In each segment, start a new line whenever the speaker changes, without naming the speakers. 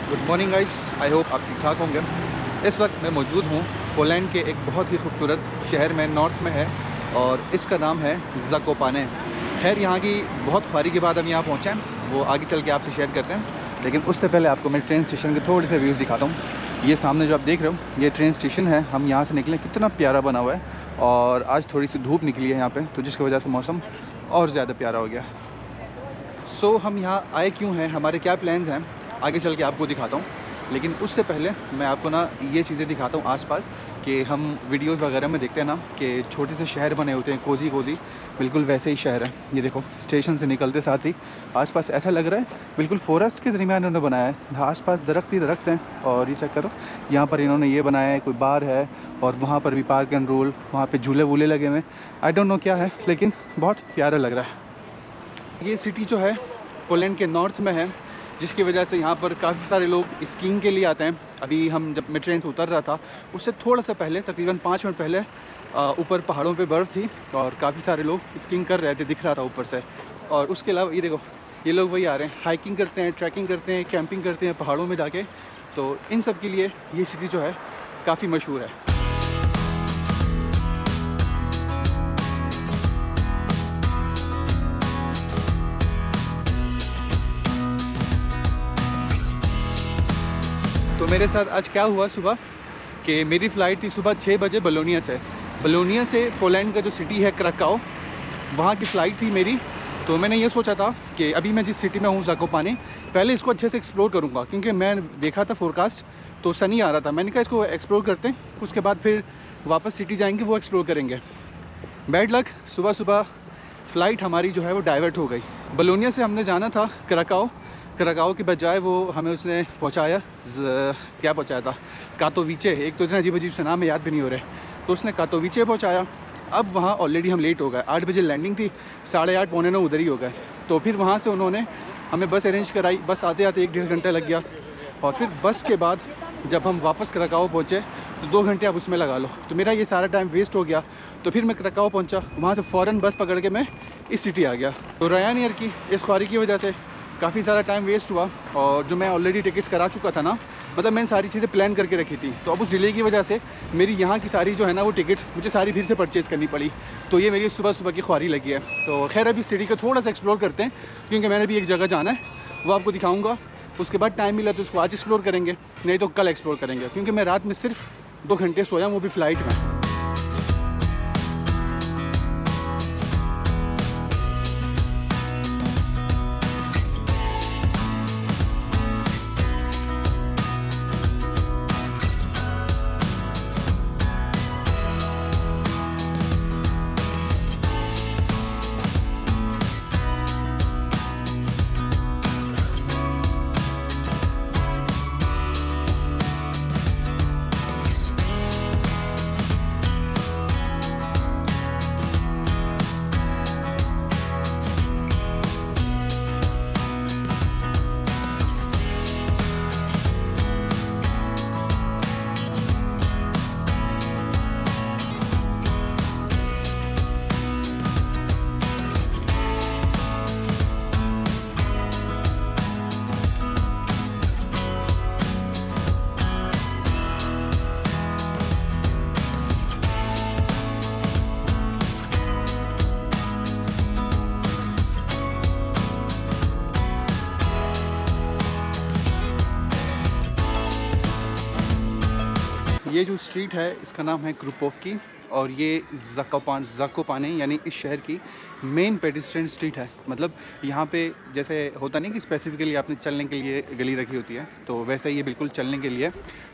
Good morning guys, I hope आप ठीक ठाक होंगे। इस वक्त मैं मौजूद हूँ पोलैंड के एक बहुत ही खूबसूरत शहर में, नॉर्थ में है, और इसका नाम है ज़ाकोपाने। खैर, यहाँ की बहुत ख्वारी के बाद हम यहाँ पहुँचे हैं, वो आगे चल के आपसे शेयर करते हैं। लेकिन उससे पहले आपको मैं ट्रेन स्टेशन के थोड़े से व्यूज़ दिखाता हूँ। ये सामने जो आप देख रहे हो, ये ट्रेन स्टेशन है। हम यहाँ से निकले, कितना प्यारा बना हुआ है, और आज थोड़ी सी धूप निकली है यहाँ पर, तो जिसकी वजह से मौसम और ज़्यादा प्यारा हो गया। सो हम यहाँ आए क्यों हैं, हमारे क्या प्लान्स हैं, आगे चल के आपको दिखाता हूँ। लेकिन उससे पहले मैं आपको ना ये चीज़ें दिखाता हूँ आसपास, कि हम वीडियोस वगैरह में देखते हैं ना कि छोटे से शहर बने होते हैं, कोजी कोजी, बिल्कुल वैसे ही शहर है। ये देखो, स्टेशन से निकलते साथ ही आसपास ऐसा लग रहा है बिल्कुल फॉरेस्ट के दरमियान इन्होंने बनाया है। आसपास दरख्त ही दरख्त हैं, और ये चेक करो, यहाँ पर इन्होंने ये बनाया है, कोई बार है, और वहाँ पर भी पार्क एंड रोल, वहाँ पर झूले वूले लगे हुए हैं। आई डोंट नो क्या है, लेकिन बहुत प्यारा लग रहा है। ये सिटी जो है पोलैंड के नॉर्थ में है, जिसकी वजह से यहाँ पर काफ़ी सारे लोग स्कीइंग के लिए आते हैं। अभी जब मैं ट्रेन से उतर रहा था, उससे थोड़ा सा पहले, तकरीबन 5 मिनट पहले, ऊपर पहाड़ों पे बर्फ़ थी और काफ़ी सारे लोग स्कीइंग कर रहे थे, दिख रहा था ऊपर से। और उसके अलावा ये देखो, ये लोग वही आ रहे हैं, हाइकिंग करते हैं, ट्रैकिंग करते हैं, कैंपिंग करते हैं पहाड़ों में जाके। तो इन सब के लिए ये सिटी जो है काफ़ी मशहूर है। तो मेरे साथ आज क्या हुआ सुबह, कि मेरी फ़्लाइट थी सुबह 6 बजे बलोनिया से। बलोनिया से पोलैंड का जो सिटी है क्राकाओ, वहाँ की फ़्लाइट थी मेरी। तो मैंने ये सोचा था कि अभी मैं जिस सिटी में हूँ ज़ाकोपाने, पहले इसको अच्छे से एक्सप्लोर करूँगा, क्योंकि मैं देखा था फोरकास्ट तो सनी आ रहा था। मैंने कहा इसको एक्सप्लोर करते हैं, उसके बाद फिर वापस सिटी जाएंगे, वो एक्सप्लोर करेंगे। बैड लक, सुबह सुबह फ़्लाइट हमारी जो है वो डाइवर्ट हो गई। बलोनिया से हमने जाना था क्राकाओ के बजाय वो हमें उसने पहुंचाया, क्या पहुंचाया था, कातोविचे। एक तो इतना अजीब अजीब से नाम है, याद भी नहीं हो रहे, तो उसने कातोविचे पहुंचाया। अब वहाँ ऑलरेडी हम लेट हो गए, 8 बजे लैंडिंग थी, 8:30 पौने 9 उधर ही हो गए। तो फिर वहाँ से उन्होंने हमें बस अरेंज कराई। बस आते आते 1-1.5 घंटा लग गया, और फिर बस के बाद जब हम वापस क्राकाओ पहुँचे तो 2 घंटे आप उसमें लगा लो। तो मेरा ये सारा टाइम वेस्ट हो गया। तो फिर मैं क्राकाओ पहुँचा, वहाँ से फ़ौरन बस पकड़ के मैं इस सिटी आ गया। तो रायनएयर की इस ख्वारी की वजह से काफ़ी सारा टाइम वेस्ट हुआ, और जो मैं ऑलरेडी टिकट्स करा चुका था ना, मतलब मैंने सारी चीज़ें प्लान करके रखी थी, तो अब उस डिले की वजह से मेरी यहाँ की सारी जो है ना वो टिकट्स मुझे सारी फिर से परचेज़ करनी पड़ी। तो ये मेरी सुबह सुबह की ख्वारी लगी है। तो खैर, अभी सिटी को थोड़ा सा एक्सप्लोर करते हैं, क्योंकि मैंने भी एक जगह जाना है, वो आपको दिखाऊँगा। उसके बाद टाइम मिला तो उसको आज एक्सप्लोर करेंगे, नहीं तो कल एक्सप्लोर करेंगे, क्योंकि मैं रात में सिर्फ 2 घंटे सोया, वो भी फ़्लाइट में। ये जो स्ट्रीट है इसका नाम है क्रुपोवकी, और ये ज़ाकोपाने यानी इस शहर की मेन पेडिस्ट्रियन स्ट्रीट है। मतलब यहाँ पे जैसे होता नहीं कि स्पेसिफिकली आपने चलने के लिए गली रखी होती है, तो वैसे ये बिल्कुल चलने के लिए।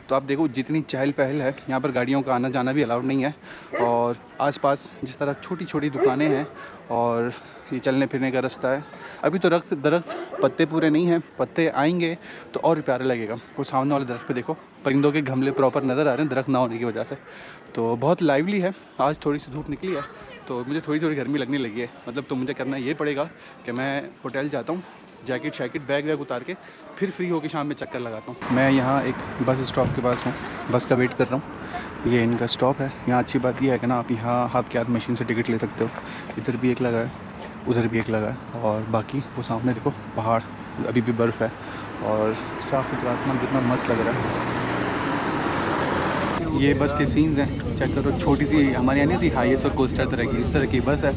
तो आप देखो, जितनी चहल पहल है यहाँ पर, गाड़ियों का आना जाना भी अलाउड नहीं है। और आसपास जिस तरह छोटी छोटी दुकानें हैं, और ये चलने फिरने का रास्ता है। अभी तो दरख्त पत्ते पूरे नहीं हैं, पत्ते आएंगे तो और प्यारा लगेगा। वो सामने वाले दरख्त पे देखो, परिंदों के गमले प्रॉपर नज़र आ रहे हैं, दरख्त ना होने की वजह से। तो बहुत लाइवली है। आज थोड़ी सी धूप निकली है, तो मुझे थोड़ी थोड़ी गर्मी लगने लगी है। मतलब तो मुझे करना ये पड़ेगा कि मैं होटल जाता हूँ, जैकेट बैग वैग उतार के फिर फ्री होकर शाम में चक्कर लगाता हूँ। मैं यहाँ एक बस स्टॉप के पास हूँ, बस का वेट कर रहा हूँ। ये इनका स्टॉप है। यहाँ अच्छी बात यह है कि ना, आप यहाँ हाथ के हाथ मशीन से टिकट ले सकते हो। इधर भी एक लगा है, उधर भी एक लगा है, और बाकी वो सामने देखो पहाड़ अभी भी बर्फ़ है और साफ़ सुथरा आसमान कितना मस्त लग रहा है। ये बस के सीन्स हैं, चेक करो। छोटी सी हमारे यहाँ नहीं थी हाईएस्ट और कोस्टर तरह की, इस तरह की बस है।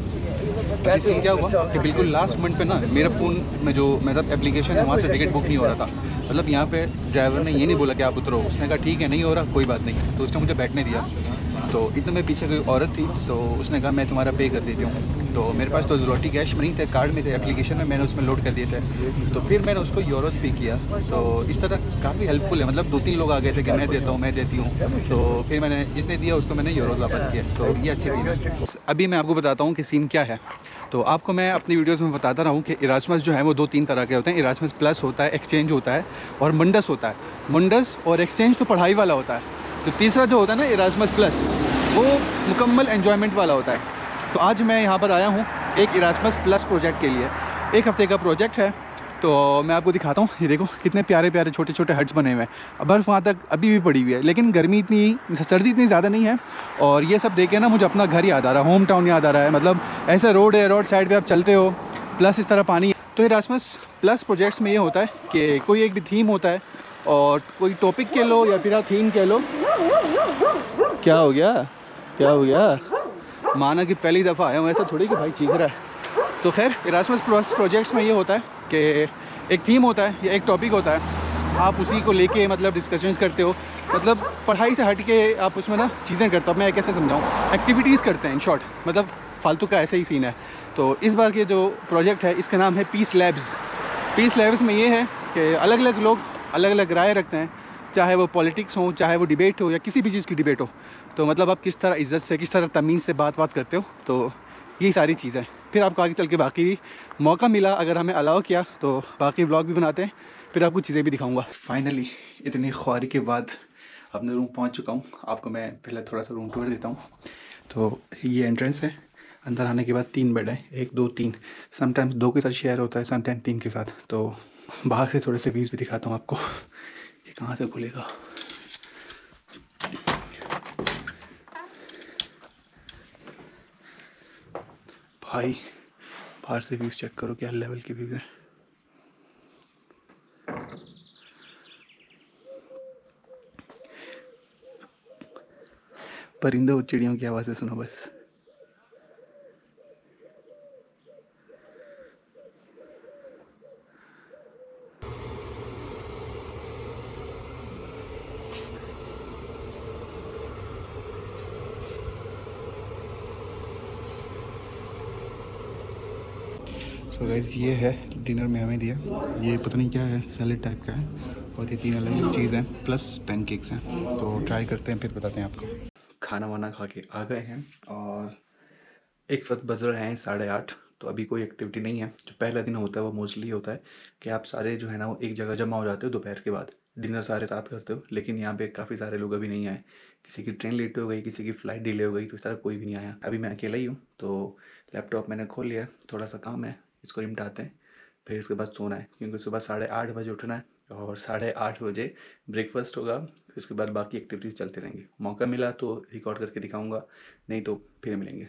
अभी सीन क्या हुआ कि बिल्कुल लास्ट मोमेंट पे ना मेरा फ़ोन में जो मेरा एप्लीकेशन है वहाँ से टिकट बुक नहीं हो रहा था। मतलब यहाँ पे ड्राइवर ने ये नहीं बोला कि आप उतरो, उसने कहा ठीक है नहीं हो रहा कोई बात नहीं, तो उसने मुझे बैठने दिया। तो इतने में पीछे कोई औरत थी, तो उसने कहा मैं तुम्हारा पे कर देती हूँ। तो मेरे पास तो ज़रूरती कैश में नहीं थे, कार्ड में थे, एप्लीकेशन में मैंने उसमें लोड कर दिए थे। तो फिर मैंने उसको यूरोस पे किया। तो इस तरह काफ़ी हेल्पफुल है, मतलब 2-3 लोग आ गए थे कि मैं देता हूँ मैं देती हूँ, तो फिर मैंने जिसने दिया उसको मैंने यूरोस वापस किया। तो ये अच्छी चीज़ है। अभी मैं आपको बताता हूँ कि सीन क्या है। तो आपको मैं अपनी वीडियोस में बताता रहा हूँ कि इरास्मस जो है वो 2-3 तरह के होते हैं। इरास्मस प्लस होता है, एक्सचेंज होता है और मुंडस होता है। मुंडस और एक्सचेंज तो पढ़ाई वाला होता है, तो तीसरा जो होता है ना इरास्मस प्लस, वो मुकम्मल एन्जॉयमेंट वाला होता है। तो आज मैं यहाँ पर आया हूँ एक इरास्मस प्लस प्रोजेक्ट के लिए। 1 हफ़्ते का प्रोजेक्ट है, तो मैं आपको दिखाता हूँ। ये देखो कितने प्यारे प्यारे छोटे छोटे हट्स बने हुए हैं। बर्फ़ वहाँ तक अभी भी पड़ी हुई है, लेकिन सर्दी इतनी ज़्यादा नहीं है। और ये सब देख के ना मुझे अपना घर याद आ रहा है, होम टाउन याद आ रहा है। मतलब ऐसा रोड है, रोड साइड पे आप चलते हो, प्लस इस तरह पानी। तो इरास्मस प्लस प्रोजेक्ट्स में ये होता है कि कोई एक भी थीम होता है, और कोई टॉपिक कह लो या फिर आप थीम कह लो। क्या हो गया, क्या हो गया? माना कि पहली दफ़ा आया हूँ, ऐसा थोड़ी कि भाई चीख रहा है। तो खैर इरास्मस प्लस प्रोजेक्ट्स में ये होता है कि एक थीम होता है या एक टॉपिक होता है, आप उसी को लेके मतलब डिस्कशंस करते हो। मतलब पढ़ाई से हट के आप उसमें ना चीज़ें करते हो। मैं कैसे समझाऊँ, एक्टिविटीज़ करते हैं इन शॉर्ट, मतलब फालतू का ऐसे ही सीन है। तो इस बार के जो प्रोजेक्ट है इसका नाम है पीस लैब्स। पीस लैब्स में ये है कि अलग अलग लोग अलग अलग राय रखते हैं, चाहे वो पॉलिटिक्स हो, चाहे वो डिबेट हो या किसी भी चीज़ की डिबेट हो। तो मतलब आप किस तरह इज़्ज़त से, किस तरह तमीज़ से बात करते हो, तो यही सारी चीज़ें। फिर आपको आगे चल के बाकी भी मौका मिला, अगर हमें अलाउ किया, तो बाकी व्लॉग भी बनाते हैं, फिर आपको चीज़ें भी दिखाऊंगा। फाइनली इतनी ख्वारी के बाद अपने रूम पहुंच चुका हूं। आपको मैं पहले थोड़ा सा रूम टूर देता हूं। तो ये एंट्रेंस है। अंदर आने के बाद 3 बेड हैं, 1 2 3। समटाइम्स 2 के साथ शेयर होता है, समटाइम 3 के साथ। तो बाहर से थोड़े से व्यूज़ भी दिखाता हूँ आपको। ये कहाँ से खुलेगा? भाई बाहर से व्यूज़ चेक करो, क्या लेवल के व्यू है। परिंदों और चिड़ियों की आवाज़ें सुनो बस। सो गाइस ये है डिनर में हमें दिया। ये पता नहीं क्या है, सैलेड टाइप का है, और ये 3 अलग अलग चीज़ हैं, प्लस पैनकेक्स हैं। तो ट्राई करते हैं, फिर बताते हैं आपको। खाना वाना खा के आ गए हैं और एक वक्त बज रहे हैं 8:30। तो अभी कोई एक्टिविटी नहीं है। जो पहला दिन होता है वो मोस्टली होता है कि आप सारे जो है ना वो एक जगह जमा हो जाते हो दोपहर के बाद, डिनर सारे साथ करते हो। लेकिन यहाँ पे काफ़ी सारे लोग अभी नहीं आए। किसी की ट्रेन लेट हो गई, किसी की फ़्लाइट डिले हो गई, तो इस तरह कोई भी नहीं आया। अभी मैं अकेला ही हूँ। तो लैपटॉप मैंने खोल लिया, थोड़ा सा काम है, इसको निपटाते हैं, फिर इसके बाद सोना है, क्योंकि सुबह 8:30 बजे उठना है और 8:30 बजे ब्रेकफास्ट होगा। फिर उसके बाद बाकी एक्टिविटीज़ चलती रहेंगी। मौका मिला तो रिकॉर्ड करके दिखाऊंगा, नहीं तो फिर मिलेंगे।